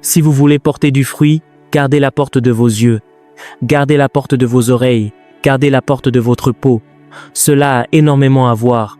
Si vous voulez porter du fruit, gardez la porte de vos yeux, gardez la porte de vos oreilles, gardez la porte de votre peau. Cela a énormément à voir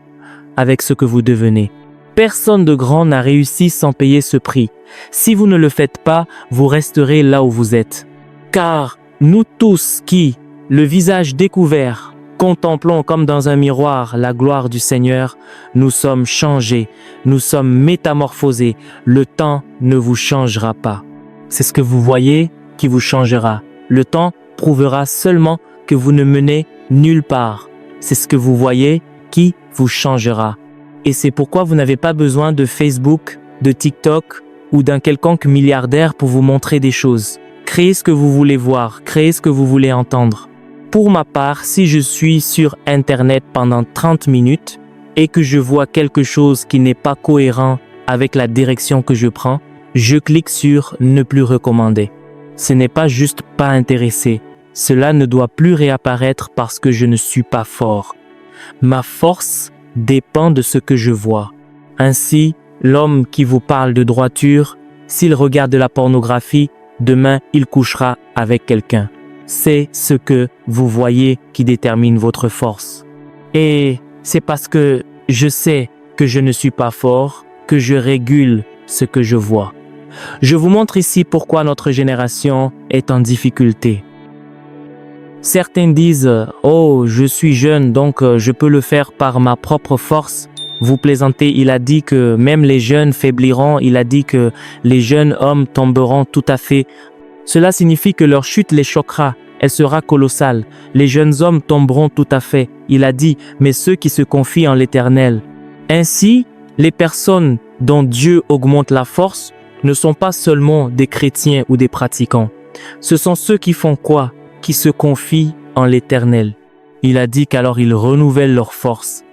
avec ce que vous devenez. Personne de grand n'a réussi sans payer ce prix. Si vous ne le faites pas, vous resterez là où vous êtes. Car nous tous qui, le visage découvert, contemplons comme dans un miroir la gloire du Seigneur, nous sommes changés, nous sommes métamorphosés. Le temps ne vous changera pas. C'est ce que vous voyez qui vous changera. Le temps prouvera seulement que vous ne menez nulle part. C'est ce que vous voyez qui vous changera. Et c'est pourquoi vous n'avez pas besoin de Facebook, de TikTok ou d'un quelconque milliardaire pour vous montrer des choses. Créez ce que vous voulez voir, créez ce que vous voulez entendre. Pour ma part, si je suis sur Internet pendant 30 minutes et que je vois quelque chose qui n'est pas cohérent avec la direction que je prends, je clique sur « Ne plus recommander ». Ce n'est pas juste pas intéressé. Cela ne doit plus réapparaître parce que je ne suis pas fort. Ma force dépend de ce que je vois. Ainsi, l'homme qui vous parle de droiture, s'il regarde de la pornographie, demain il couchera avec quelqu'un. C'est ce que vous voyez qui détermine votre force. Et c'est parce que je sais que je ne suis pas fort que je régule ce que je vois. Je vous montre ici pourquoi notre génération est en difficulté. Certains disent « Oh, je suis jeune, donc je peux le faire par ma propre force ». Vous plaisantez, il a dit que même les jeunes faibliront, il a dit que les jeunes hommes tomberont tout à fait. Cela signifie que leur chute les choquera, elle sera colossale. Les jeunes hommes tomberont tout à fait, il a dit, mais ceux qui se confient en l'Éternel. Ainsi, les personnes dont Dieu augmente la force ne sont pas seulement des chrétiens ou des pratiquants. Ce sont ceux qui font quoi? Qui se confient en l'Éternel. Il a dit qu'alors ils renouvellent leur force.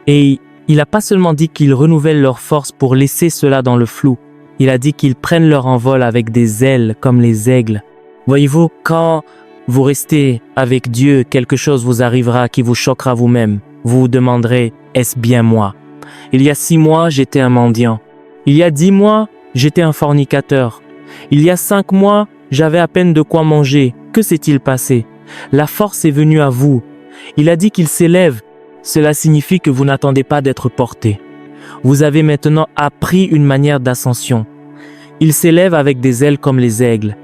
Et il n'a pas seulement dit qu'ils renouvellent leur force pour laisser cela dans le flou. Il a dit qu'ils prennent leur envol avec des ailes comme les aigles. Voyez-vous, quand vous restez avec Dieu, quelque chose vous arrivera qui vous choquera vous-même. Vous vous demanderez, est-ce bien moi? Il y a 6 mois, j'étais un mendiant. Il y a 10 mois, j'étais un fornicateur. Il y a 5 mois, j'avais à peine de quoi manger. Que s'est-il passé? La force est venue à vous. Il a dit qu'il s'élève. Cela signifie que vous n'attendez pas d'être porté. Vous avez maintenant appris une manière d'ascension. Il s'élève avec des ailes comme les aigles.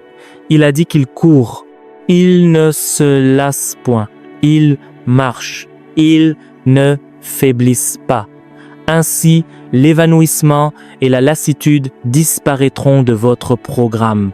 Il a dit qu'il court. Il ne se lasse point. Il marche. Il ne faiblisse pas. Ainsi, l'évanouissement et la lassitude disparaîtront de votre programme.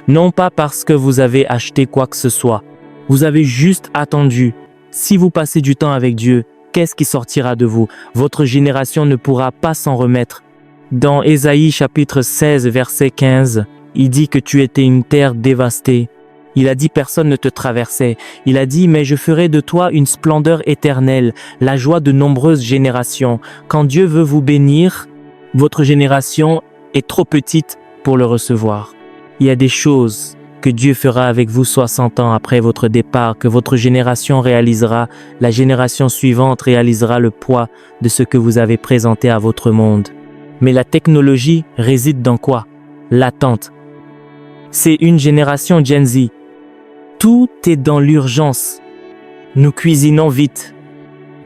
Non pas parce que vous avez acheté quoi que ce soit. Vous avez juste attendu. Si vous passez du temps avec Dieu, qu'est-ce qui sortira de vous? Votre génération ne pourra pas s'en remettre. Dans Ésaïe chapitre 16, verset 15, il dit que tu étais une terre dévastée. Il a dit personne ne te traversait. Il a dit mais je ferai de toi une splendeur éternelle, la joie de nombreuses générations. Quand Dieu veut vous bénir, votre génération est trop petite pour le recevoir. Il y a des choses que Dieu fera avec vous 60 ans après votre départ, que votre génération réalisera, la génération suivante réalisera le poids de ce que vous avez présenté à votre monde. Mais la technologie réside dans quoi? L'attente. C'est une génération Gen Z. Tout est dans l'urgence. Nous cuisinons vite.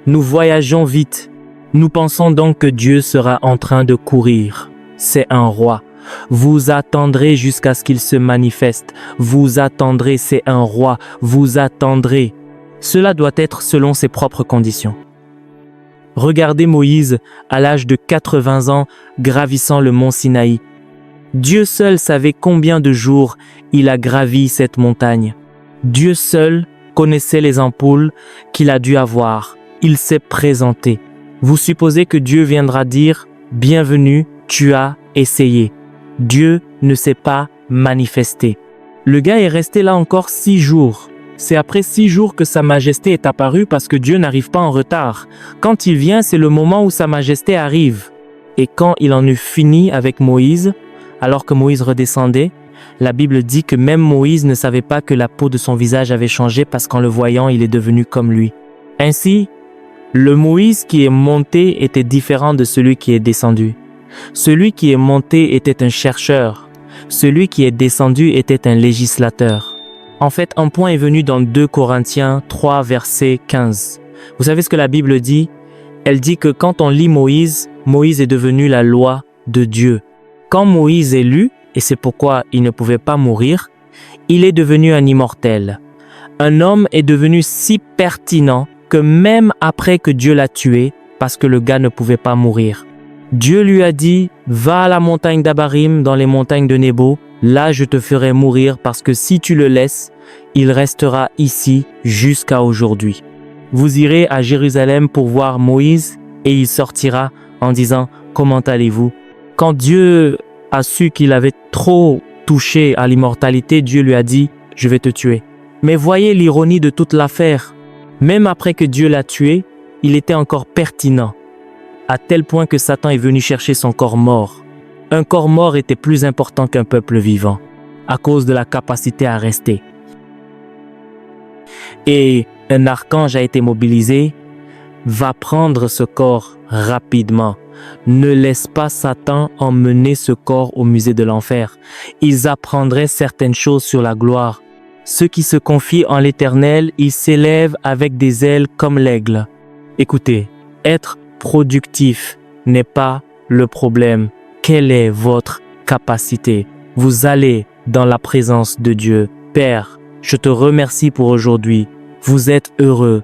Nous voyageons vite. Nous pensons donc que Dieu sera en train de courir. C'est un roi. Vous attendrez jusqu'à ce qu'il se manifeste. Vous attendrez, c'est un roi. Vous attendrez. Cela doit être selon ses propres conditions. Regardez Moïse à l'âge de 80 ans gravissant le mont Sinaï. Dieu seul savait combien de jours il a gravi cette montagne. Dieu seul connaissait les ampoules qu'il a dû avoir. Il s'est présenté. Vous supposez que Dieu viendra dire « Bienvenue, tu as essayé ». Dieu ne s'est pas manifesté. Le gars est resté là encore 6 jours. C'est après 6 jours que Sa Majesté est apparue parce que Dieu n'arrive pas en retard. Quand il vient, c'est le moment où Sa Majesté arrive. Et quand il en eut fini avec Moïse, alors que Moïse redescendait, la Bible dit que même Moïse ne savait pas que la peau de son visage avait changé parce qu'en le voyant, il est devenu comme lui. Ainsi, le Moïse qui est monté était différent de celui qui est descendu. Celui qui est monté était un chercheur. Celui qui est descendu était un législateur. En fait, un point est venu dans 2 Corinthiens 3, verset 15. Vous savez ce que la Bible dit? Elle dit que quand on lit Moïse, Moïse est devenu la loi de Dieu. Quand Moïse est lu, et c'est pourquoi il ne pouvait pas mourir, il est devenu un immortel. Un homme est devenu si pertinent que même après que Dieu l'a tué, parce que le gars ne pouvait pas mourir, Dieu lui a dit, va à la montagne d'Abarim, dans les montagnes de Nebo, là je te ferai mourir parce que si tu le laisses, il restera ici jusqu'à aujourd'hui. Vous irez à Jérusalem pour voir Moïse et il sortira en disant, comment allez-vous? Quand Dieu a su qu'il avait trop touché à l'immortalité, Dieu lui a dit, je vais te tuer. Mais voyez l'ironie de toute l'affaire. Même après que Dieu l'a tué, il était encore pertinent, à tel point que Satan est venu chercher son corps mort. Un corps mort était plus important qu'un peuple vivant, à cause de la capacité à rester. Et un archange a été mobilisé, va prendre ce corps rapidement. Ne laisse pas Satan emmener ce corps au musée de l'enfer. Ils apprendraient certaines choses sur la gloire. Ceux qui se confient en l'Éternel, ils s'élèvent avec des ailes comme l'aigle. Écoutez, être productif n'est pas le problème. Quelle est votre capacité? Vous allez dans la présence de Dieu. Père, je te remercie pour aujourd'hui. Vous êtes heureux.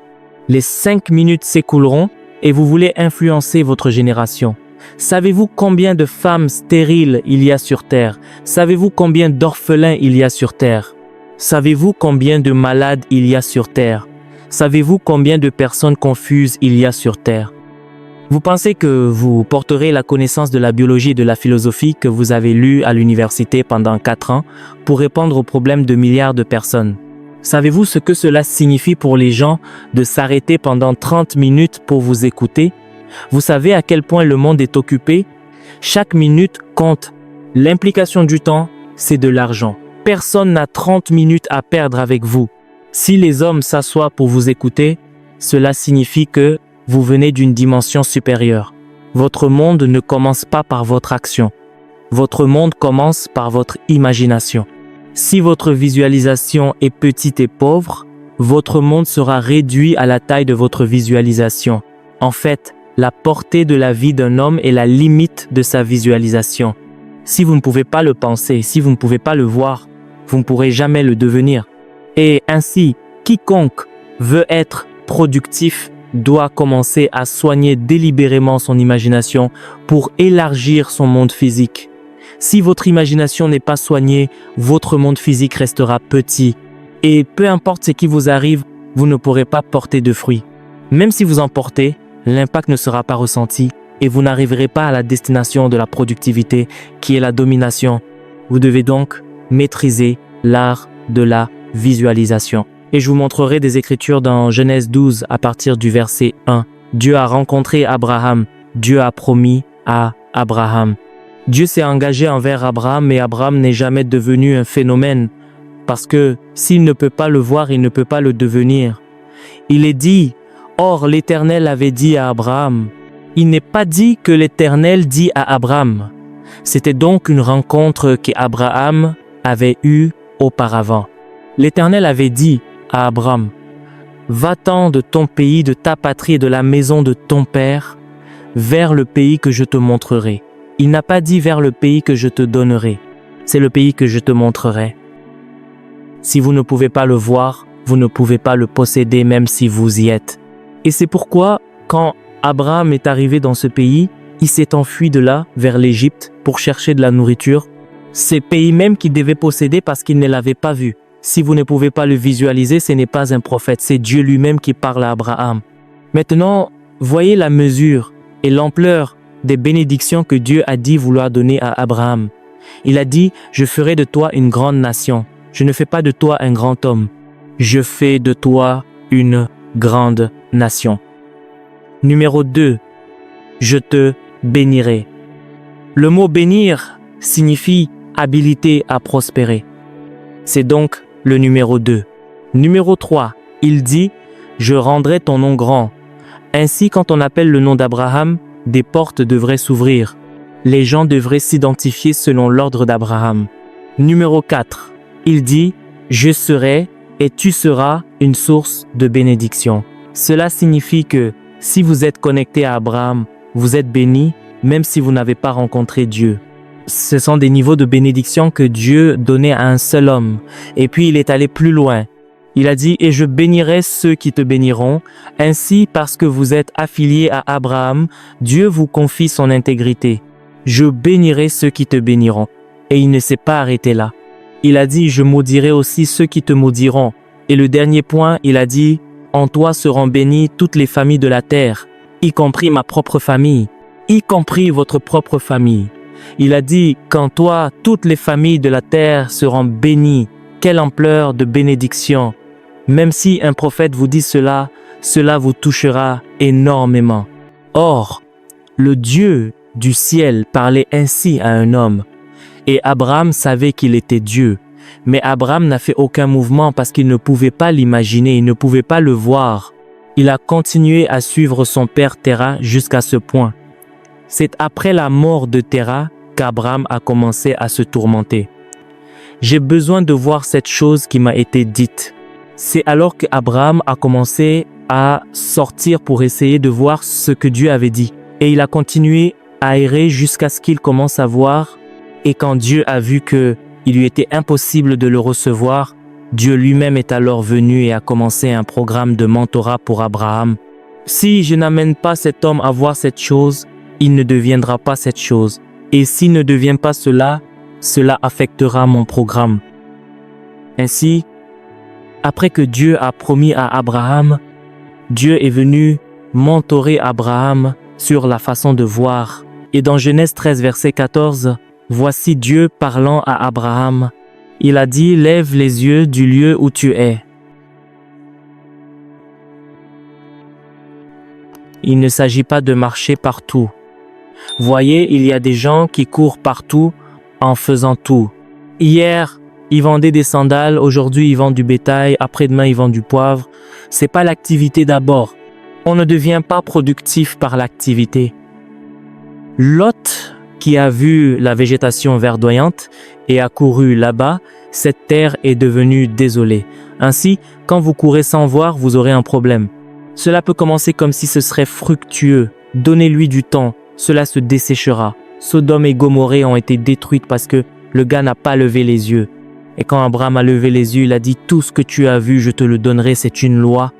Les 5 minutes s'écouleront et vous voulez influencer votre génération. Savez-vous combien de femmes stériles il y a sur terre? Savez-vous combien d'orphelins il y a sur terre? Savez-vous combien de malades il y a sur terre? Savez-vous combien de personnes confuses il y a sur terre? Vous pensez que vous porterez la connaissance de la biologie et de la philosophie que vous avez lue à l'université pendant 4 ans pour répondre aux problèmes de milliards de personnes? Savez-vous ce que cela signifie pour les gens de s'arrêter pendant 30 minutes pour vous écouter? Vous savez à quel point le monde est occupé? Chaque minute compte. L'implication du temps, c'est de l'argent. Personne n'a 30 minutes à perdre avec vous. Si les hommes s'assoient pour vous écouter, cela signifie que vous venez d'une dimension supérieure. Votre monde ne commence pas par votre action. Votre monde commence par votre imagination. Si votre visualisation est petite et pauvre, votre monde sera réduit à la taille de votre visualisation. En fait, la portée de la vie d'un homme est la limite de sa visualisation. Si vous ne pouvez pas le penser, si vous ne pouvez pas le voir, vous ne pourrez jamais le devenir. Et ainsi, quiconque veut être productif doit commencer à soigner délibérément son imagination pour élargir son monde physique. Si votre imagination n'est pas soignée, votre monde physique restera petit. Et peu importe ce qui vous arrive, vous ne pourrez pas porter de fruits. Même si vous en portez, l'impact ne sera pas ressenti et vous n'arriverez pas à la destination de la productivité qui est la domination. Vous devez donc maîtriser l'art de la visualisation. Et je vous montrerai des écritures dans Genèse 12 à partir du verset 1. Dieu a rencontré Abraham. Dieu a promis à Abraham. Dieu s'est engagé envers Abraham, mais Abraham n'est jamais devenu un phénomène parce que s'il ne peut pas le voir, il ne peut pas le devenir. Il est dit, or l'Éternel avait dit à Abraham. Il n'est pas dit que l'Éternel dit à Abraham. C'était donc une rencontre qu'Abraham avait eue auparavant. L'Éternel avait dit à Abraham, va-t'en de ton pays, de ta patrie et de la maison de ton père, vers le pays que je te montrerai. Il n'a pas dit vers le pays que je te donnerai. C'est le pays que je te montrerai. Si vous ne pouvez pas le voir, vous ne pouvez pas le posséder même si vous y êtes. Et c'est pourquoi, quand Abraham est arrivé dans ce pays, il s'est enfui de là vers l'Égypte pour chercher de la nourriture. Ces pays même qu'il devait posséder parce qu'il ne l'avait pas vu. Si vous ne pouvez pas le visualiser, ce n'est pas un prophète, c'est Dieu lui-même qui parle à Abraham. Maintenant, voyez la mesure et l'ampleur des bénédictions que Dieu a dit vouloir donner à Abraham. Il a dit, je ferai de toi une grande nation. Je ne fais pas de toi un grand homme. Je fais de toi une grande nation. Numéro 2. Je te bénirai. Le mot bénir signifie habilité à prospérer. C'est donc le numéro 2. Numéro 3. Il dit, je rendrai ton nom grand. Ainsi, quand on appelle le nom d'Abraham, des portes devraient s'ouvrir. Les gens devraient s'identifier selon l'ordre d'Abraham. Numéro 4. Il dit « Je serai et tu seras une source de bénédiction ». Cela signifie que si vous êtes connecté à Abraham, vous êtes béni même si vous n'avez pas rencontré Dieu. Ce sont des niveaux de bénédiction que Dieu donnait à un seul homme. Et puis il est allé plus loin. Il a dit « Et je bénirai ceux qui te béniront. Ainsi, parce que vous êtes affiliés à Abraham, Dieu vous confie son intégrité. Je bénirai ceux qui te béniront. » Et il ne s'est pas arrêté là. Il a dit « Je maudirai aussi ceux qui te maudiront. » Et le dernier point, il a dit « En toi seront bénies toutes les familles de la terre, y compris ma propre famille, y compris votre propre famille. » Il a dit « Qu'en toi, toutes les familles de la terre seront bénies. » Quelle ampleur de bénédiction! Même si un prophète vous dit cela, cela vous touchera énormément. Or, le Dieu du ciel parlait ainsi à un homme. Et Abraham savait qu'il était Dieu. Mais Abraham n'a fait aucun mouvement parce qu'il ne pouvait pas l'imaginer, il ne pouvait pas le voir. Il a continué à suivre son père Téra jusqu'à ce point. C'est après la mort de Téra qu'Abraham a commencé à se tourmenter. J'ai besoin de voir cette chose qui m'a été dite. C'est alors qu'Abraham a commencé à sortir pour essayer de voir ce que Dieu avait dit. Et il a continué à errer jusqu'à ce qu'il commence à voir. Et quand Dieu a vu qu'il lui était impossible de le recevoir, Dieu lui-même est alors venu et a commencé un programme de mentorat pour Abraham. Si je n'amène pas cet homme à voir cette chose, il ne deviendra pas cette chose. Et s'il ne devient pas cela, cela affectera mon programme. Ainsi, après que Dieu a promis à Abraham, Dieu est venu mentorer Abraham sur la façon de voir. Et dans Genèse 13, verset 14, voici Dieu parlant à Abraham. Il a dit, lève les yeux du lieu où tu es. Il ne s'agit pas de marcher partout. Voyez, il y a des gens qui courent partout en faisant tout. Hier, ils vendaient des sandales, aujourd'hui ils vendent du bétail, après-demain ils vendent du poivre. C'est pas l'activité d'abord. On ne devient pas productif par l'activité. Lot, qui a vu la végétation verdoyante et a couru là-bas, cette terre est devenue désolée. Ainsi, quand vous courez sans voir, vous aurez un problème. Cela peut commencer comme si ce serait fructueux. Donnez-lui du temps, cela se desséchera. Sodome et Gomorrhée ont été détruites parce que le gars n'a pas levé les yeux. Et quand Abraham a levé les yeux, il a dit « Tout ce que tu as vu, je te le donnerai, c'est une loi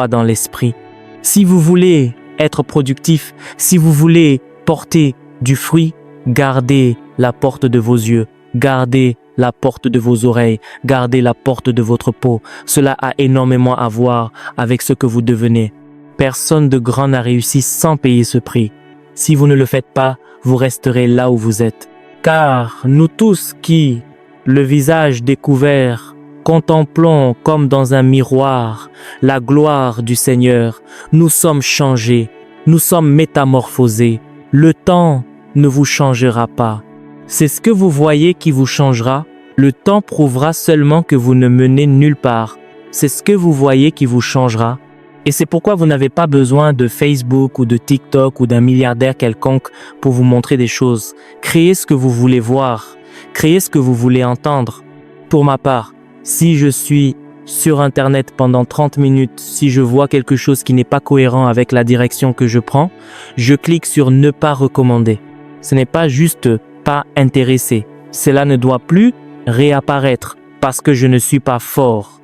dans l'esprit. » Si vous voulez être productif, si vous voulez porter du fruit, gardez la porte de vos yeux, gardez la porte de vos oreilles, gardez la porte de votre peau. Cela a énormément à voir avec ce que vous devenez. Personne de grand n'a réussi sans payer ce prix. Si vous ne le faites pas, vous resterez là où vous êtes. Car nous tous qui, le visage découvert, contemplons comme dans un miroir la gloire du Seigneur, nous sommes changés, nous sommes métamorphosés. Le temps ne vous changera pas. C'est ce que vous voyez qui vous changera. Le temps prouvera seulement que vous ne menez nulle part. C'est ce que vous voyez qui vous changera. Et c'est pourquoi vous n'avez pas besoin de Facebook ou de TikTok ou d'un milliardaire quelconque pour vous montrer des choses. Créez ce que vous voulez voir. Créez ce que vous voulez entendre. Pour ma part, si je suis sur Internet pendant 30 minutes, si je vois quelque chose qui n'est pas cohérent avec la direction que je prends, je clique sur ne pas recommander. Ce n'est pas juste pas intéressé. Cela ne doit plus réapparaître parce que je ne suis pas fort.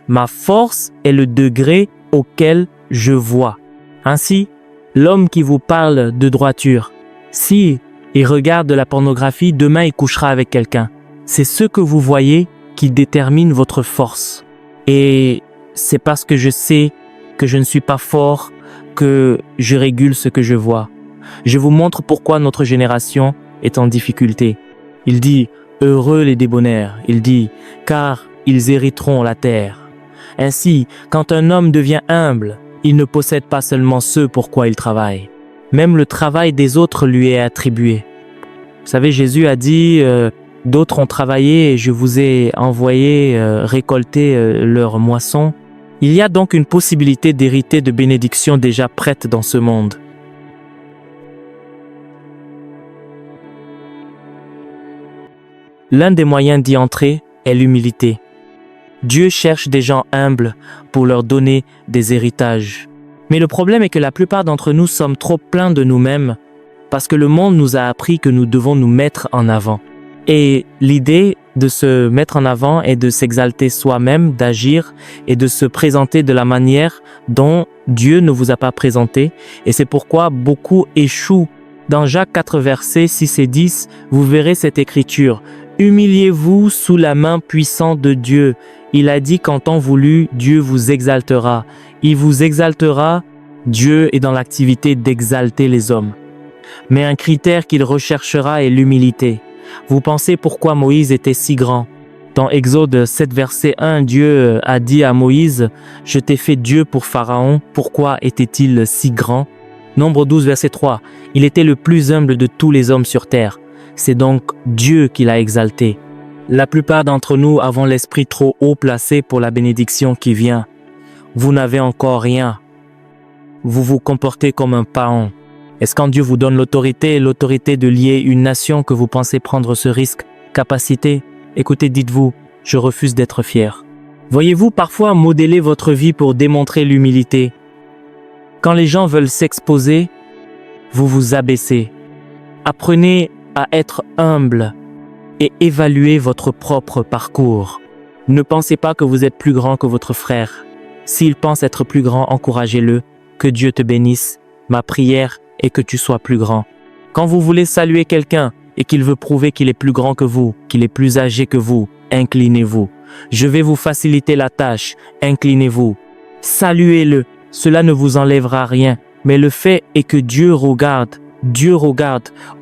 Ma force est le degré auquel je vois. Ainsi, l'homme qui vous parle de droiture, si il regarde de la pornographie, demain il couchera avec quelqu'un. C'est ce que vous voyez qui détermine votre force. Et c'est parce que je sais que je ne suis pas fort que je régule ce que je vois. Je vous montre pourquoi notre génération est en difficulté. Il dit « Heureux les débonnaires ». Il dit « Car ils hériteront la terre ». Ainsi, quand un homme devient humble, il ne possède pas seulement ce pour quoi il travaille. Même le travail des autres lui est attribué. Vous savez, Jésus a dit « D'autres ont travaillé et je vous ai envoyé récolter leur moisson ». Il y a donc une possibilité d'hériter de bénédictions déjà prêtes dans ce monde. L'un des moyens d'y entrer est l'humilité. Dieu cherche des gens humbles pour leur donner des héritages. Mais le problème est que la plupart d'entre nous sommes trop pleins de nous-mêmes parce que le monde nous a appris que nous devons nous mettre en avant. Et l'idée de se mettre en avant est de s'exalter soi-même, d'agir et de se présenter de la manière dont Dieu ne vous a pas présenté. Et c'est pourquoi beaucoup échouent. Dans Jacques 4, versets 6 et 10, vous verrez cette écriture. « Humiliez-vous sous la main puissante de Dieu. Il a dit qu'en temps voulu, Dieu vous exaltera. Il vous exaltera. » Dieu est dans l'activité d'exalter les hommes. Mais un critère qu'il recherchera est l'humilité. Vous pensez pourquoi Moïse était si grand? Dans Exode 7, verset 1, Dieu a dit à Moïse, « Je t'ai fait Dieu pour Pharaon. Pourquoi était-il si grand ?» Nombre 12, verset 3, « Il était le plus humble de tous les hommes sur terre. C'est donc Dieu qui l'a exalté. » La plupart d'entre nous avons l'esprit trop haut placé pour la bénédiction qui vient. Vous n'avez encore rien. Vous vous comportez comme un paon. Est-ce quand Dieu vous donne l'autorité de lier une nation que vous pensez prendre ce risque, capacité? Écoutez, dites-vous, je refuse d'être fier. Voyez-vous parfois modeler votre vie pour démontrer l'humilité. Quand les gens veulent s'exposer, vous vous abaissez. Apprenez à être humble et évaluez votre propre parcours. Ne pensez pas que vous êtes plus grand que votre frère. S'il pense être plus grand, encouragez-le. Que Dieu te bénisse. Ma prière est que tu sois plus grand. Quand vous voulez saluer quelqu'un et qu'il veut prouver qu'il est plus grand que vous, qu'il est plus âgé que vous, inclinez-vous. Je vais vous faciliter la tâche, inclinez-vous. Saluez-le, cela ne vous enlèvera rien, mais le fait est que Dieu regarde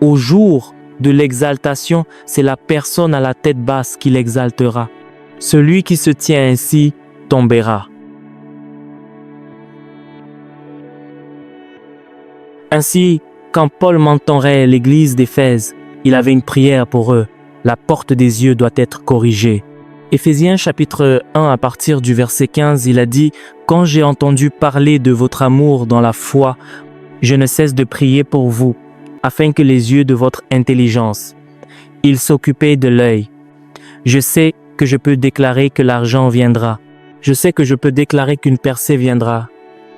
au jour de l'exaltation, c'est la personne à la tête basse qui l'exaltera. Celui qui se tient ainsi tombera. Ainsi, quand Paul mentorait l'église d'Éphèse, il avait une prière pour eux. La porte des yeux doit être corrigée. Éphésiens chapitre 1 à partir du verset 15, il a dit « Quand j'ai entendu parler de votre amour dans la foi, je ne cesse de prier pour vous, afin que les yeux de votre intelligence, ils s'occupaient de l'œil. Je sais que je peux déclarer que l'argent viendra. Je sais que je peux déclarer qu'une percée viendra.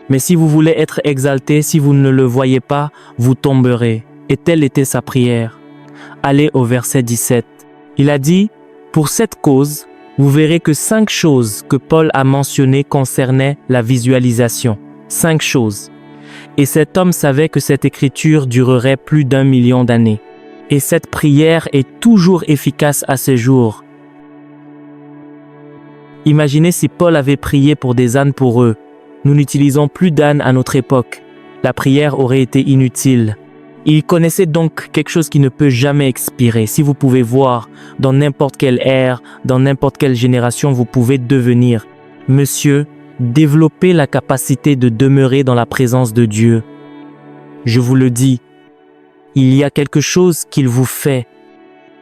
Mais si vous voulez être exalté, si vous ne le voyez pas, vous tomberez. » Et telle était sa prière. Allez au verset 17. Il a dit « Pour cette cause, vous verrez que 5 choses que Paul a mentionnées concernaient la visualisation. 5 choses. Et cet homme savait que cette écriture durerait plus d'1 million d'années. Et cette prière est toujours efficace à ce jour. Imaginez si Paul avait prié pour des ânes pour eux. Nous n'utilisons plus d'ânes à notre époque. La prière aurait été inutile. Il connaissait donc quelque chose qui ne peut jamais expirer. Si vous pouvez voir, dans n'importe quelle ère, dans n'importe quelle génération, vous pouvez devenir. Monsieur, développez la capacité de demeurer dans la présence de Dieu. Je vous le dis, il y a quelque chose qu'il vous fait.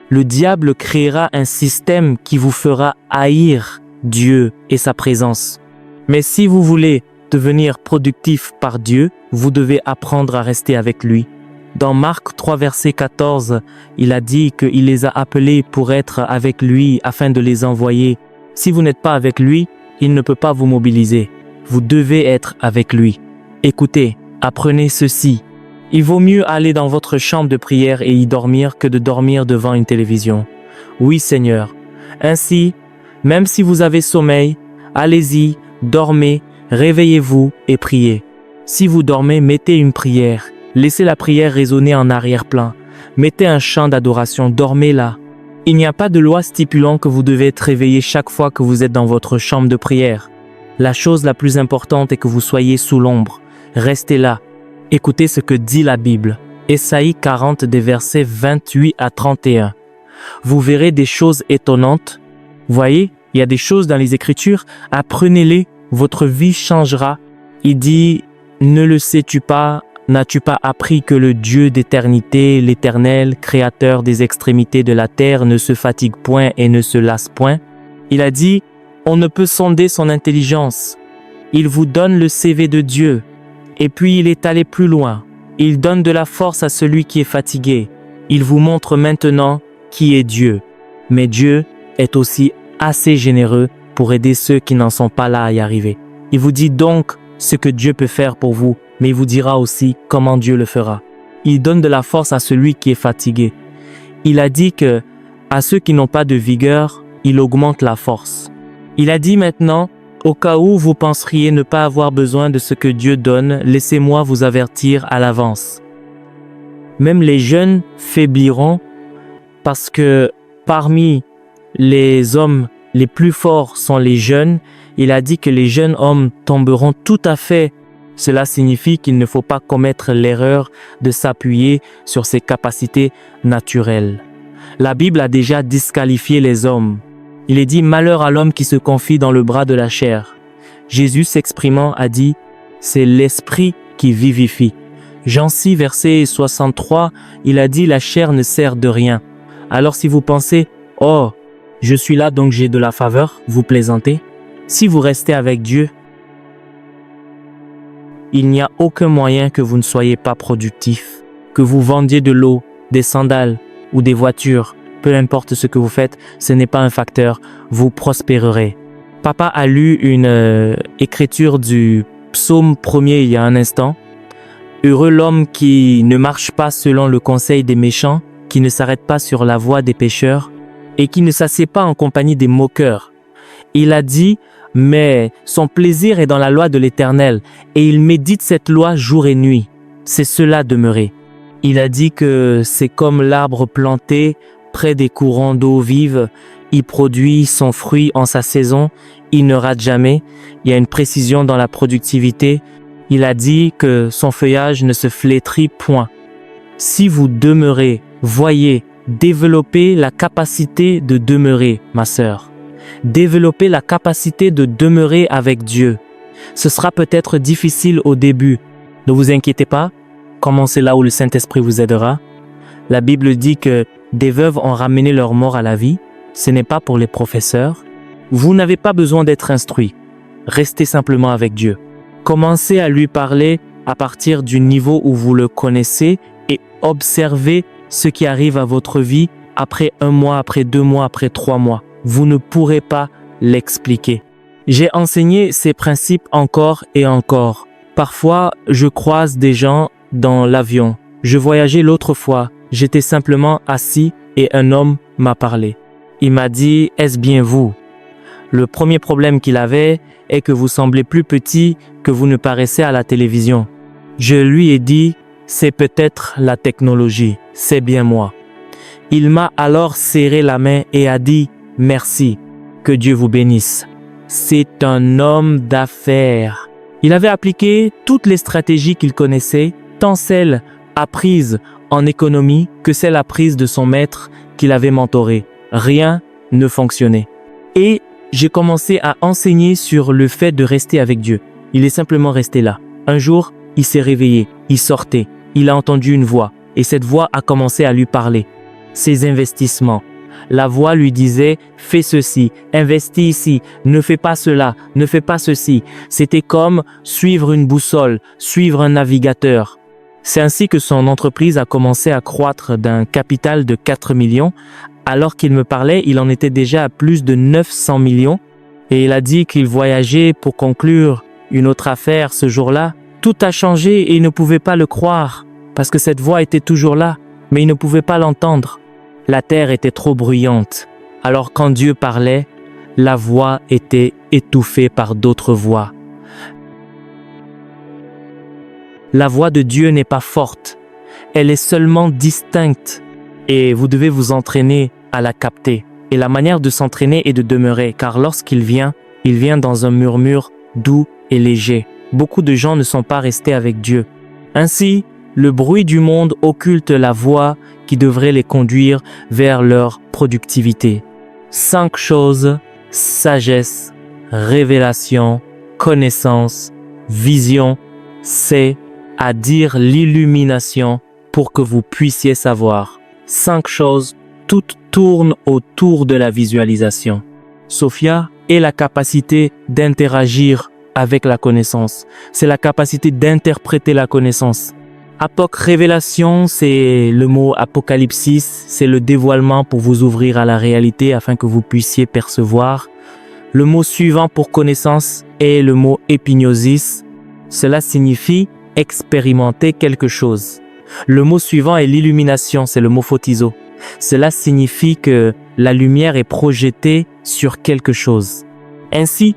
Le diable créera un système qui vous fera haïr Dieu et sa présence. Mais si vous voulez devenir productif par Dieu, vous devez apprendre à rester avec lui. Dans Marc 3, verset 14, il a dit qu'il les a appelés pour être avec lui afin de les envoyer. Si vous n'êtes pas avec lui, il ne peut pas vous mobiliser. Vous devez être avec lui. Écoutez, apprenez ceci. Il vaut mieux aller dans votre chambre de prière et y dormir que de dormir devant une télévision. Oui, Seigneur. Ainsi, même si vous avez sommeil, allez-y, dormez, réveillez-vous et priez. Si vous dormez, mettez une prière. Laissez la prière résonner en arrière-plan. Mettez un chant d'adoration, dormez là. Il n'y a pas de loi stipulant que vous devez être réveillé chaque fois que vous êtes dans votre chambre de prière. La chose la plus importante est que vous soyez sous l'ombre. Restez là. Écoutez ce que dit la Bible. Ésaïe 40 des versets 28 à 31. Vous verrez des choses étonnantes. Voyez, il y a des choses dans les Écritures. Apprenez-les, votre vie changera. Il dit, ne le sais-tu pas? N'as-tu pas appris que le Dieu d'éternité, l'Éternel, créateur des extrémités de la terre, ne se fatigue point et ne se lasse point? Il a dit, on ne peut sonder son intelligence. Il vous donne le CV de Dieu. Et puis il est allé plus loin. Il donne de la force à celui qui est fatigué. Il vous montre maintenant qui est Dieu. Mais Dieu est aussi assez généreux pour aider ceux qui n'en sont pas là à y arriver. Il vous dit donc ce que Dieu peut faire pour vous, mais il vous dira aussi comment Dieu le fera. Il donne de la force à celui qui est fatigué. Il a dit que à ceux qui n'ont pas de vigueur, il augmente la force. Il a dit maintenant, au cas où vous penseriez ne pas avoir besoin de ce que Dieu donne, laissez-moi vous avertir à l'avance. Même les jeunes faibliront parce que parmi les hommes les plus forts sont les jeunes. Il a dit que les jeunes hommes tomberont tout à fait. Cela signifie qu'il ne faut pas commettre l'erreur de s'appuyer sur ses capacités naturelles. La Bible a déjà disqualifié les hommes. Il est dit « Malheur à l'homme qui se confie dans le bras de la chair ». Jésus s'exprimant a dit « C'est l'esprit qui vivifie ». Jean 6, verset 63, il a dit « La chair ne sert de rien ». Alors si vous pensez « Oh, je suis là donc j'ai de la faveur », vous plaisantez. Si vous restez avec Dieu, il n'y a aucun moyen que vous ne soyez pas productif, que vous vendiez de l'eau, des sandales ou des voitures, peu importe ce que vous faites, ce n'est pas un facteur, vous prospérerez. Papa a lu une écriture du psaume 1er il y a un instant. Heureux l'homme qui ne marche pas selon le conseil des méchants, qui ne s'arrête pas sur la voie des pécheurs et qui ne s'assied pas en compagnie des moqueurs. Il a dit, mais son plaisir est dans la loi de l'Éternel et il médite cette loi jour et nuit. C'est cela demeurer. Il a dit que c'est comme l'arbre planté près des courants d'eau vive. Il produit son fruit en sa saison. Il ne rate jamais. Il y a une précision dans la productivité. Il a dit que son feuillage ne se flétrit point. Si vous demeurez, voyez, développez la capacité de demeurer, ma sœur. Développez la capacité de demeurer avec Dieu. Ce sera peut-être difficile au début. Ne vous inquiétez pas. Commencez là où le Saint-Esprit vous aidera. La Bible dit que des veuves ont ramené leur mort à la vie. Ce n'est pas pour les professeurs. Vous n'avez pas besoin d'être instruit. Restez simplement avec Dieu. Commencez à lui parler à partir du niveau où vous le connaissez et observez ce qui arrive à votre vie après 1 mois, après 2 mois, après 3 mois. Vous ne pourrez pas l'expliquer. J'ai enseigné ces principes encore et encore. Parfois, je croise des gens dans l'avion. Je voyageais l'autre fois. J'étais simplement assis et un homme m'a parlé. Il m'a dit « Est-ce bien vous ?» Le premier problème qu'il avait est que vous semblez plus petit que vous ne paraissez à la télévision. Je lui ai dit « C'est peut-être la technologie, c'est bien moi ». Il m'a alors serré la main et a dit « Merci, que Dieu vous bénisse ». C'est un homme d'affaires. Il avait appliqué toutes les stratégies qu'il connaissait, tant celles apprises en économie que celles apprises de son maître qu'il avait mentoré. Rien ne fonctionnait. Et j'ai commencé à enseigner sur le fait de rester avec Dieu. Il est simplement resté là. Un jour, il s'est réveillé, il sortait, il a entendu une voix et cette voix a commencé à lui parler. Ses investissements. La voix lui disait « Fais ceci, investis ici, ne fais pas cela, ne fais pas ceci ». C'était comme suivre une boussole, suivre un navigateur. C'est ainsi que son entreprise a commencé à croître d'un capital de 4 millions. Alors qu'il me parlait, il en était déjà à plus de 900 millions. Et il a dit qu'il voyageait pour conclure une autre affaire ce jour-là. Tout a changé et il ne pouvait pas le croire, parce que cette voix était toujours là, mais il ne pouvait pas l'entendre. La terre était trop bruyante. Alors quand Dieu parlait, la voix était étouffée par d'autres voix. La voix de Dieu n'est pas forte, elle est seulement distincte et vous devez vous entraîner à la capter. Et la manière de s'entraîner est de demeurer, car lorsqu'il vient dans un murmure doux et léger. Beaucoup de gens ne sont pas restés avec Dieu. Ainsi, le bruit du monde occulte la voie qui devrait les conduire vers leur productivité. 5 choses: sagesse, révélation, connaissance, vision, c'est à dire l'illumination pour que vous puissiez savoir. 5 choses, toutes tournent autour de la visualisation. Sophia est la capacité d'interagir avec la connaissance. C'est la capacité d'interpréter la connaissance. Apoc révélation, c'est le mot apocalypsis, c'est le dévoilement pour vous ouvrir à la réalité afin que vous puissiez percevoir. Le mot suivant pour connaissance est le mot épignosis. Cela signifie expérimenter quelque chose. Le mot suivant est l'illumination, c'est le mot photizo. Cela signifie que la lumière est projetée sur quelque chose. Ainsi,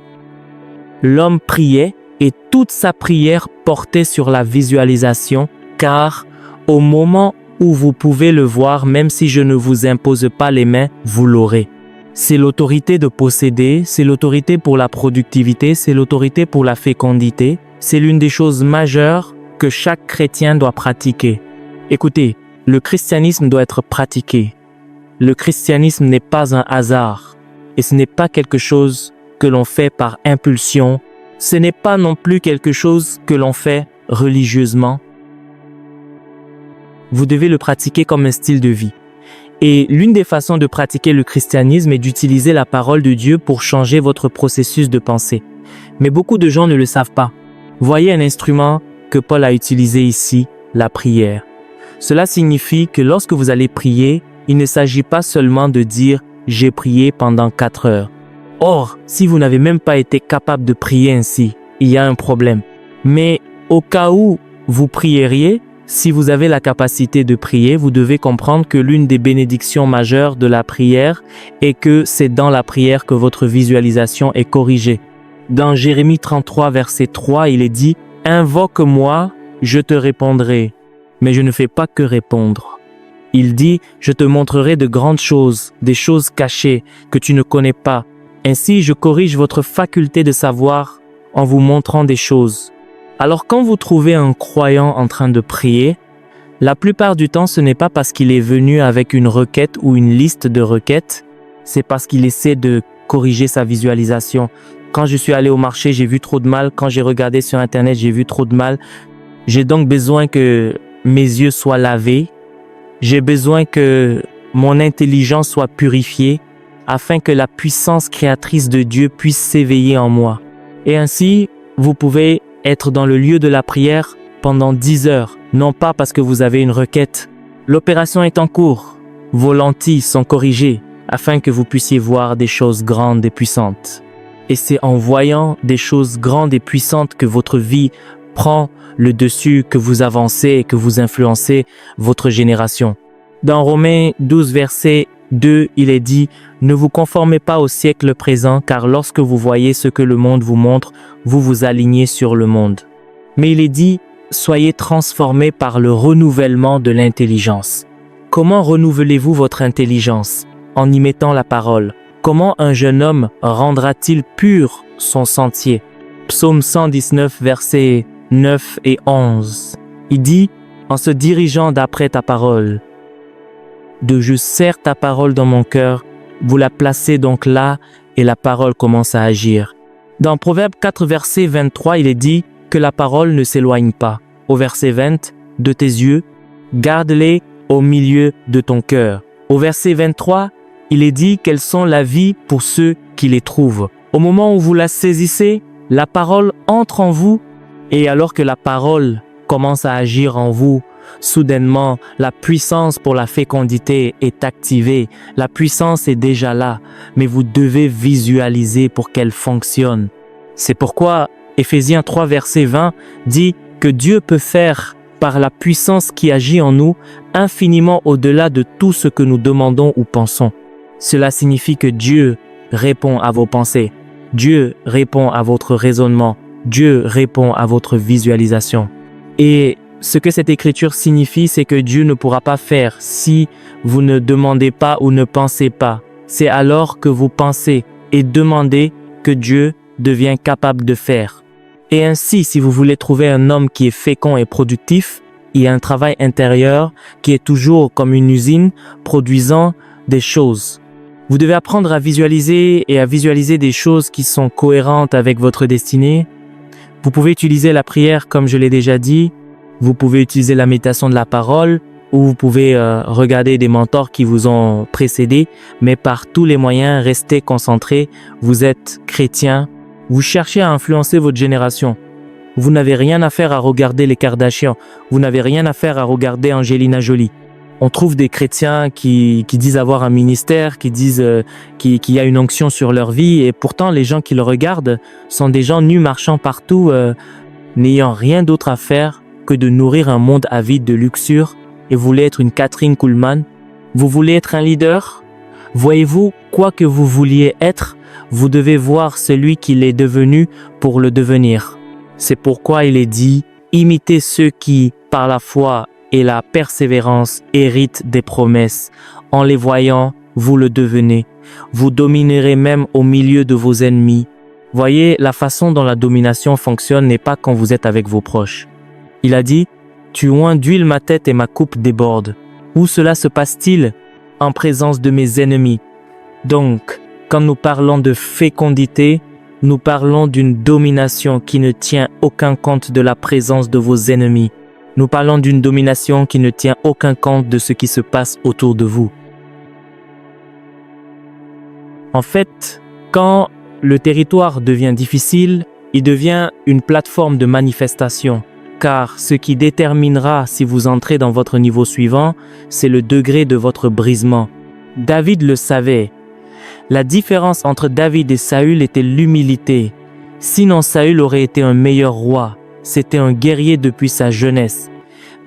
l'homme priait et toute sa prière portait sur la visualisation, car au moment où vous pouvez le voir, même si je ne vous impose pas les mains, vous l'aurez. C'est l'autorité de posséder, c'est l'autorité pour la productivité, c'est l'autorité pour la fécondité. C'est l'une des choses majeures que chaque chrétien doit pratiquer. Écoutez, le christianisme doit être pratiqué. Le christianisme n'est pas un hasard et ce n'est pas quelque chose que l'on fait par impulsion. Ce n'est pas non plus quelque chose que l'on fait religieusement. Vous devez le pratiquer comme un style de vie. Et l'une des façons de pratiquer le christianisme est d'utiliser la parole de Dieu pour changer votre processus de pensée. Mais beaucoup de gens ne le savent pas. Voyez un instrument que Paul a utilisé ici, la prière. Cela signifie que lorsque vous allez prier, il ne s'agit pas seulement de dire « j'ai prié pendant 4 heures ». Or, si vous n'avez même pas été capable de prier ainsi, il y a un problème. Mais au cas où vous prieriez, si vous avez la capacité de prier, vous devez comprendre que l'une des bénédictions majeures de la prière est que c'est dans la prière que votre visualisation est corrigée. Dans Jérémie 33, verset 3, il est dit « Invoque-moi, je te répondrai. » Mais je ne fais pas que répondre. Il dit « Je te montrerai de grandes choses, des choses cachées que tu ne connais pas. Ainsi, je corrige votre faculté de savoir en vous montrant des choses. » Alors quand vous trouvez un croyant en train de prier, la plupart du temps ce n'est pas parce qu'il est venu avec une requête ou une liste de requêtes, c'est parce qu'il essaie de corriger sa visualisation. Quand je suis allé au marché, j'ai vu trop de mal. Quand j'ai regardé sur Internet, j'ai vu trop de mal. J'ai donc besoin que mes yeux soient lavés. J'ai besoin que mon intelligence soit purifiée afin que la puissance créatrice de Dieu puisse s'éveiller en moi. Et ainsi, vous pouvez être dans le lieu de la prière pendant 10 heures, non pas parce que vous avez une requête. L'opération est en cours. Vos lentilles sont corrigées afin que vous puissiez voir des choses grandes et puissantes. Et c'est en voyant des choses grandes et puissantes que votre vie prend le dessus, que vous avancez et que vous influencez votre génération. Dans Romains 12, verset 2, il est dit « Ne vous conformez pas au siècle présent, car lorsque vous voyez ce que le monde vous montre, vous vous alignez sur le monde. » Mais il est dit « Soyez transformés par le renouvellement de l'intelligence. » Comment renouvelez-vous votre intelligence? En y mettant la parole. Comment un jeune homme rendra-t-il pur son sentier? Psaume 119, versets 9 et 11. Il dit « En se dirigeant d'après ta parole, de je serre ta parole dans mon cœur, vous la placez donc là et la parole commence à agir. » Dans Proverbe 4, verset 23, il est dit que la parole ne s'éloigne pas. Au verset 20, de tes yeux, garde-les au milieu de ton cœur. Au verset 23, il est dit qu'elles sont la vie pour ceux qui les trouvent. Au moment où vous la saisissez, la parole entre en vous et alors que la parole commence à agir en vous, soudainement, la puissance pour la fécondité est activée. La puissance est déjà là, mais vous devez visualiser pour qu'elle fonctionne. C'est pourquoi Éphésiens 3, verset 20 dit que Dieu peut faire, par la puissance qui agit en nous, infiniment au-delà de tout ce que nous demandons ou pensons. Cela signifie que Dieu répond à vos pensées. Dieu répond à votre raisonnement. Dieu répond à votre visualisation. Et ce que cette écriture signifie, c'est que Dieu ne pourra pas faire si vous ne demandez pas ou ne pensez pas. C'est alors que vous pensez et demandez que Dieu devient capable de faire. Et ainsi, si vous voulez trouver un homme qui est fécond et productif, il y a un travail intérieur qui est toujours comme une usine produisant des choses. Vous devez apprendre à visualiser et à visualiser des choses qui sont cohérentes avec votre destinée. Vous pouvez utiliser la prière comme je l'ai déjà dit. Vous pouvez utiliser la méditation de la parole ou vous pouvez regarder des mentors qui vous ont précédé. Mais par tous les moyens, restez concentrés. Vous êtes chrétien. Vous cherchez à influencer votre génération. Vous n'avez rien à faire à regarder les Kardashians. Vous n'avez rien à faire à regarder Angelina Jolie. On trouve des chrétiens qui disent avoir un ministère, qui disent qu'il y a une onction sur leur vie, et pourtant les gens qui le regardent sont des gens nus marchant partout, n'ayant rien d'autre à faire que de nourrir un monde avide de luxure. Et vous voulez être une Catherine Kuhlman? Vous voulez être un leader? Voyez-vous, quoi que vous vouliez être, vous devez voir celui qu'il est devenu pour le devenir. C'est pourquoi il est dit, imitez ceux qui, par la foi et la persévérance, héritent des promesses. En les voyant, vous le devenez. Vous dominerez même au milieu de vos ennemis. Voyez, la façon dont la domination fonctionne n'est pas quand vous êtes avec vos proches. Il a dit, tu oins d'huile ma tête et ma coupe déborde. Où cela se passe-t-il? En présence de mes ennemis. Donc, quand nous parlons de fécondité, nous parlons d'une domination qui ne tient aucun compte de la présence de vos ennemis. Nous parlons d'une domination qui ne tient aucun compte de ce qui se passe autour de vous. En fait, quand le territoire devient difficile, il devient une plateforme de manifestation. Car ce qui déterminera si vous entrez dans votre niveau suivant, c'est le degré de votre brisement. David le savait. La différence entre David et Saül était l'humilité. Sinon Saül aurait été un meilleur roi. C'était un guerrier depuis sa jeunesse.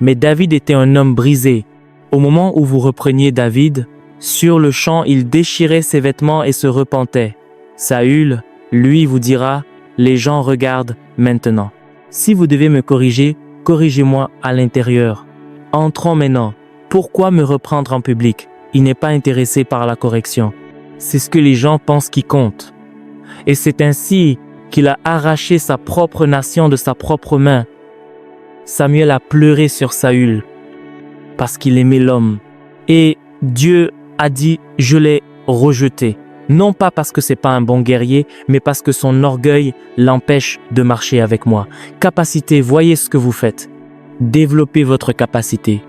Mais David était un homme brisé. Au moment où vous repreniez David, sur le champ, il déchirait ses vêtements et se repentait. Saül, lui, vous dira, les gens regardent maintenant. Si vous devez me corriger, corrigez-moi à l'intérieur. Entrons maintenant. Pourquoi me reprendre en public? Il n'est pas intéressé par la correction. C'est ce que les gens pensent qui compte. Et c'est ainsi qu'il a arraché sa propre nation de sa propre main. Samuel a pleuré sur Saül parce qu'il aimait l'homme. Et Dieu a dit, je l'ai rejeté. Non pas parce que c'est pas un bon guerrier, mais parce que son orgueil l'empêche de marcher avec moi. Capacité, voyez ce que vous faites. Développez votre capacité.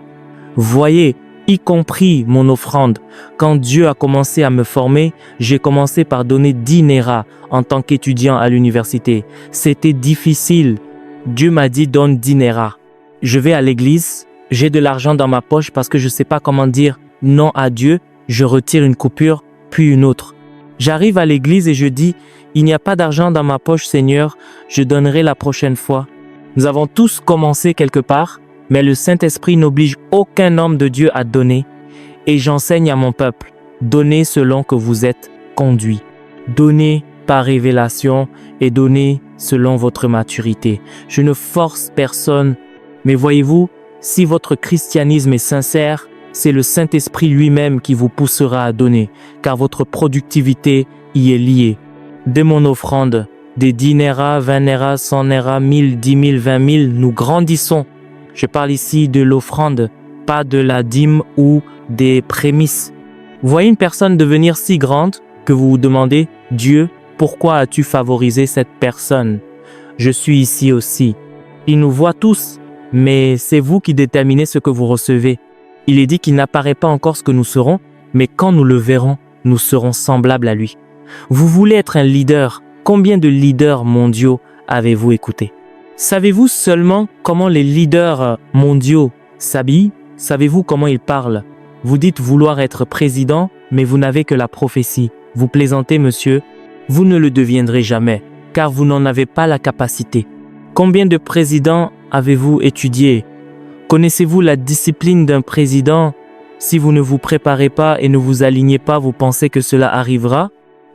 Voyez, y compris mon offrande. Quand Dieu a commencé à me former, j'ai commencé par donner 10 néras en tant qu'étudiant à l'université. C'était difficile. Dieu m'a dit, donne 10 néras. Je vais à l'église, j'ai de l'argent dans ma poche parce que je ne sais pas comment dire non à Dieu. Je retire une coupure, puis une autre. J'arrive à l'église et je dis, il n'y a pas d'argent dans ma poche, Seigneur, je donnerai la prochaine fois. Nous avons tous commencé quelque part, mais le Saint-Esprit n'oblige aucun homme de Dieu à donner. Et j'enseigne à mon peuple, donnez selon que vous êtes conduits. Donnez par révélation et donnez selon votre maturité. Je ne force personne, mais voyez-vous, si votre christianisme est sincère, c'est le Saint-Esprit lui-même qui vous poussera à donner, car votre productivité y est liée. De mon offrande, des 10 néras, 20 néras, 100 néras, 1000, 10 000, 20 000, nous grandissons. Je parle ici de l'offrande, pas de la dîme ou des prémices. Vous voyez une personne devenir si grande que vous vous demandez, Dieu, pourquoi as-tu favorisé cette personne? Je suis ici aussi. Il nous voit tous, mais c'est vous qui déterminez ce que vous recevez. Il est dit qu'il n'apparaît pas encore ce que nous serons, mais quand nous le verrons, nous serons semblables à lui. Vous voulez être un leader. Combien de leaders mondiaux avez-vous écouté? Savez-vous seulement comment les leaders mondiaux s'habillent? Savez-vous comment ils parlent? Vous dites vouloir être président, mais vous n'avez que la prophétie. Vous plaisantez, monsieur? Vous ne le deviendrez jamais, car vous n'en avez pas la capacité. Combien de présidents avez-vous étudié? Connaissez-vous la discipline d'un président? Si vous ne vous préparez pas et ne vous alignez pas, vous pensez que cela arrivera?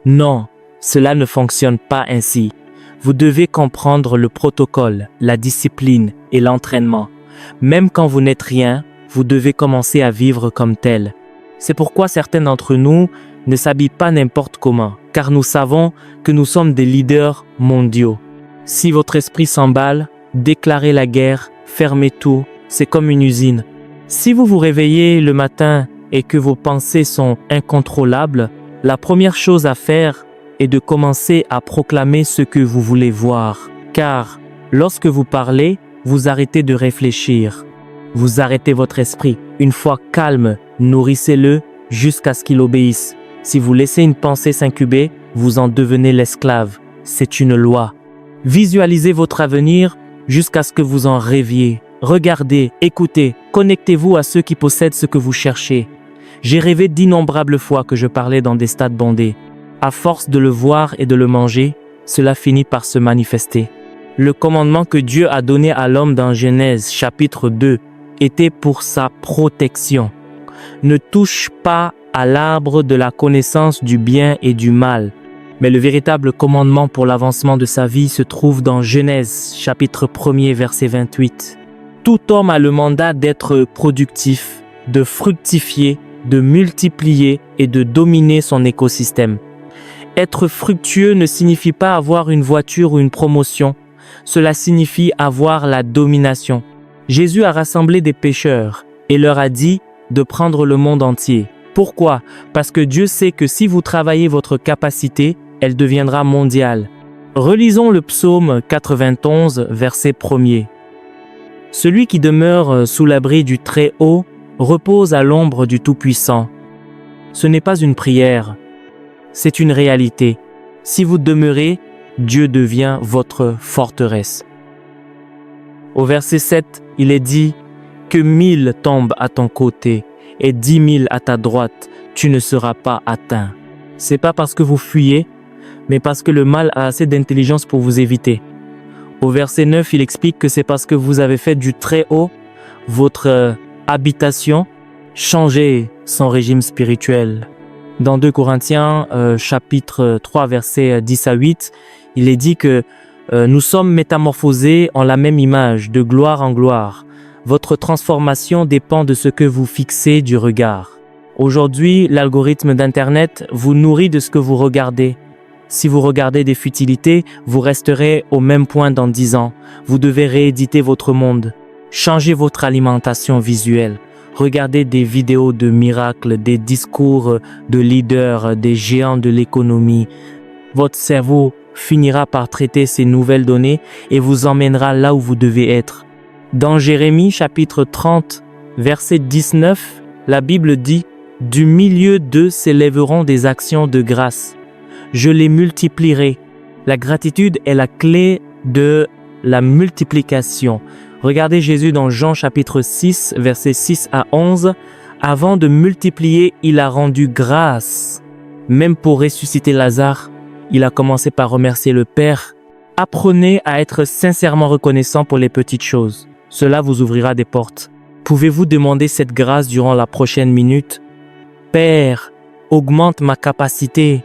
Non, cela ne fonctionne pas ainsi. Vous devez comprendre le protocole, la discipline et l'entraînement. Même quand vous n'êtes rien, vous devez commencer à vivre comme tel. C'est pourquoi certains d'entre nous ne s'habillent pas n'importe comment, car nous savons que nous sommes des leaders mondiaux. Si votre esprit s'emballe, déclarez la guerre, fermez tout. C'est comme une usine. Si vous vous réveillez le matin et que vos pensées sont incontrôlables, la première chose à faire est de commencer à proclamer ce que vous voulez voir. Car lorsque vous parlez, vous arrêtez de réfléchir. Vous arrêtez votre esprit. Une fois calme, nourrissez-le jusqu'à ce qu'il obéisse. Si vous laissez une pensée s'incuber, vous en devenez l'esclave. C'est une loi. Visualisez votre avenir jusqu'à ce que vous en rêviez. Regardez, écoutez, connectez-vous à ceux qui possèdent ce que vous cherchez. J'ai rêvé d'innombrables fois que je parlais dans des stades bondés. À force de le voir et de le manger, cela finit par se manifester. Le commandement que Dieu a donné à l'homme dans Genèse chapitre 2 était pour sa protection. Ne touche pas à l'arbre de la connaissance du bien et du mal. Mais le véritable commandement pour l'avancement de sa vie se trouve dans Genèse chapitre 1er verset 28. Tout homme a le mandat d'être productif, de fructifier, de multiplier et de dominer son écosystème. Être fructueux ne signifie pas avoir une voiture ou une promotion. Cela signifie avoir la domination. Jésus a rassemblé des pécheurs et leur a dit de prendre le monde entier. Pourquoi? Parce que Dieu sait que si vous travaillez votre capacité, elle deviendra mondiale. Relisons le psaume 91, verset 1er. Celui qui demeure sous l'abri du Très-Haut repose à l'ombre du Tout-Puissant. Ce n'est pas une prière, c'est une réalité. Si vous demeurez, Dieu devient votre forteresse. Au verset 7, il est dit « Que 1000 tombent à ton côté et 10 000 à ta droite, tu ne seras pas atteint. » C'est pas parce que vous fuyez, mais parce que le mal a assez d'intelligence pour vous éviter. Au verset 9, il explique que c'est parce que vous avez fait du Très-Haut votre habitation, changez son régime spirituel. Dans 2 Corinthiens, chapitre 3, versets 10 à 8, il est dit que nous sommes métamorphosés en la même image, de gloire en gloire. Votre transformation dépend de ce que vous fixez du regard. Aujourd'hui, l'algorithme d'Internet vous nourrit de ce que vous regardez. Si vous regardez des futilités, vous resterez au même point dans 10 ans. Vous devez rééditer votre monde. Changez votre alimentation visuelle. Regardez des vidéos de miracles, des discours de leaders, des géants de l'économie. Votre cerveau finira par traiter ces nouvelles données et vous emmènera là où vous devez être. Dans Jérémie chapitre 30, verset 19, la Bible dit « Du milieu d'eux s'élèveront des actions de grâce. Je les multiplierai. » La gratitude est la clé de la multiplication. Regardez Jésus dans Jean chapitre 6, versets 6 à 11. Avant de multiplier, il a rendu grâce. Même pour ressusciter Lazare, il a commencé par remercier le Père. Apprenez à être sincèrement reconnaissant pour les petites choses. Cela vous ouvrira des portes. Pouvez-vous demander cette grâce durant la prochaine minute? Père, augmente ma capacité